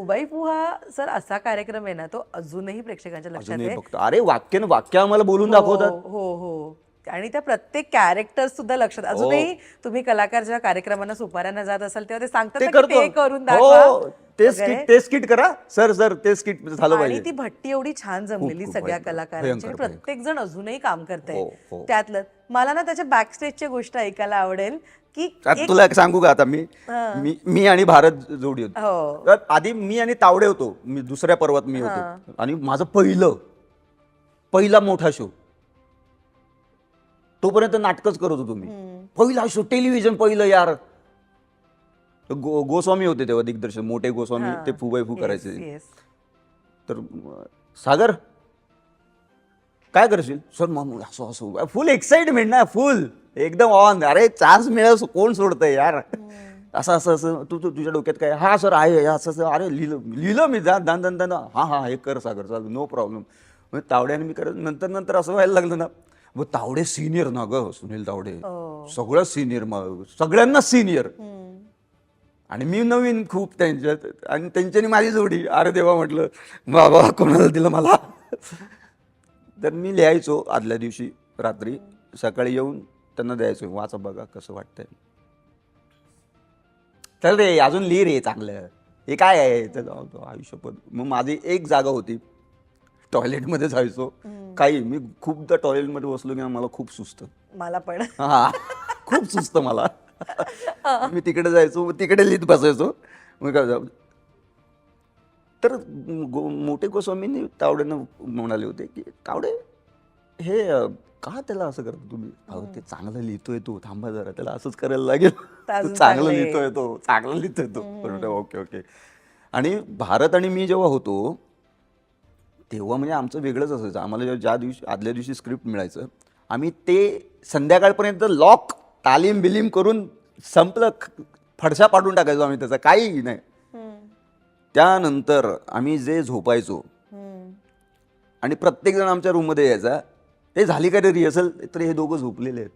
फुबाई फू हा सर असा कार्यक्रम आहे ना, तो अजूनही प्रेक्षकांच्या लक्षात अजूनही आहे. बघतो. अरे वाक्यानं वाक्य आम्हाला बोलून दाखवतात. हो हो. आणि त्या प्रत्येक कॅरेक्टर सुद्धा लक्षात. अजूनही तुम्ही कलाकार जेव्हा कार्यक्रमांना सुपाऱ्यांना जात असाल तेव्हा ते सांगतात ते ना, की ते करतो. करून दाखवा हो ते वगैरे. स्किट, ते स्किट करा सर, सर ते स्किट झालं आणि पाहिजे. ती भट्टी एवढी छान जमलेली खूप सगळ्या भयंकर, कलाकारांची. भयंकर, प्रत्येक जण अजूनही काम करतंय हो, हो. त्यातलं. मला ना त्याच्या बॅकस्टेजच्या गोष्ट ऐकायला आवडेल की आता तुला एक सांगू का, आता मी आणि भारत जोडी होतो. हो. तर आधी मी आणि तावडे होतो, मी दुसऱ्या पर्वात मी होतो. आणि माझं पहिला मोठा शो, तोपर्यंत नाटकच करत होतो मी. पहिला शो टेलिव्हिजन, पहिलं यार. गोस्वामी होते तेव्हा दिग्दर्शक, मोठे गोस्वामी, ते फुबाई फू करायचे. येस. तर सागर काय करशील सर, मग असं असं फुल एक्साइटमेंट ना, फुल एकदम ऑन. अरे चान्स मिळाल कोण सोडतंय यार. असं असं असं तुझ्या डोक्यात काय, हा सर आहे असं असं, अरे लिहिलं मी दान दान दान, हा हा हे कर सागर, चालू नो प्रॉब्लेम. म्हणजे तावड्याने मी करत, नंतर असं व्हायला लागलं ना, मग तावडे सिनियर ना ग, सुनील तावडे सगळं सिनियर, मग सगळ्यांना सिनियर. आणि मी नवीन खूप त्यांच्यात, आणि त्यांच्यानी माझी जोडी. अरे देवा म्हटलं, बाबा कोणाला दिलं मला. तर मी लिहायचो आदल्या दिवशी रात्री, सकाळी येऊन त्यांना द्यायचो, वाचा बघा कसं वाटतंय. चल रे अजून लिहि रे चांगलं, हे काय आहे तर आयुष्यपद. मग माझी एक जागा होती, टॉयलेटमध्ये जायचो. काही मी खूपदा टॉयलेटमध्ये बसलो की मला खूप सुस्त, मला पण. हा खूप सुस्त मला. मी तिकडे जायचो, तिकडे लिहित बसायचो. मग काय तर मोठे गोस्वामींनी तावडेनं म्हणाले होते की तावडे हे का त्याला असं करतो तुम्ही. अहो ते चांगलं लिहितोय तो, थांबा जरा, त्याला असंच करायला लागेल. चांगलं लिहितोय तो, चांगलं लिहितोय तो. Okay okay. आणि भारत आणि मी जेव्हा होतो तेव्हा म्हणजे आमचं वेगळंच असायचं. आम्हाला ज्या दिवशी आदल्या दिवशी स्क्रिप्ट मिळायचं, आम्ही ते संध्याकाळपर्यंत लॉक तालीम बिलीम करून संपलं, फडशा पाडून टाकायचो आम्ही त्याचा, काही नाही. त्यानंतर आम्ही जे झोपायचो, आणि प्रत्येक जण आमच्या रूममध्ये यायचा, हे झाली का रे रिहर्सल, तर हे दोघं झोपलेले आहेत.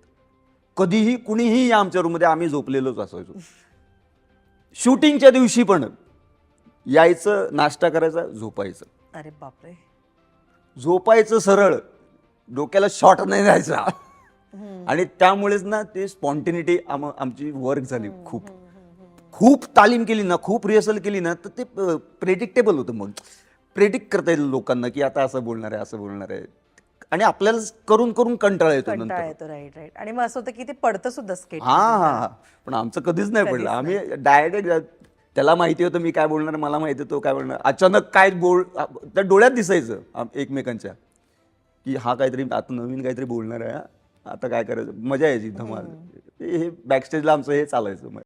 कधीही कुणीही या आमच्या रूममध्ये, आम्ही झोपलेलोच असायचो. शूटिंगच्या दिवशी पण यायचं, नाश्ता करायचा, झोपायचं. अरे बापरे. झोपायचं सरळ, डोक्याला शॉट नाही द्यायचा. आणि त्यामुळेच ना ते स्पॉन्टेनिटी आमची वर्क झाली. खूप तालीम केली ना, खूप रिहर्सल केली ना, तर ते प्रेडिक्टेबल होतं. मग प्रेडिक्ट करता येईल लोकांना की आता असं बोलणार आहे, असं बोलणार आहे. आणि आपल्याला करून करून कंटाळा येतो नंतर. Right right. आणि मग असं होतं की ते पडतं सुद्धा स्केट. हा, पण आमचं कधीच नाही पडलं. आम्ही डायरेक्ट, त्याला माहिती होतं मी काय बोलणार, मला माहिती होतं तो काय बोलणार. अचानक काय त्या डोळ्यात दिसायचं एकमेकांच्या की हा काहीतरी आता नवीन काहीतरी बोलणार आहे, आता काय करायचं. मजा यायची धमाल. हे बॅकस्टेजला आमचं हे चालायचं.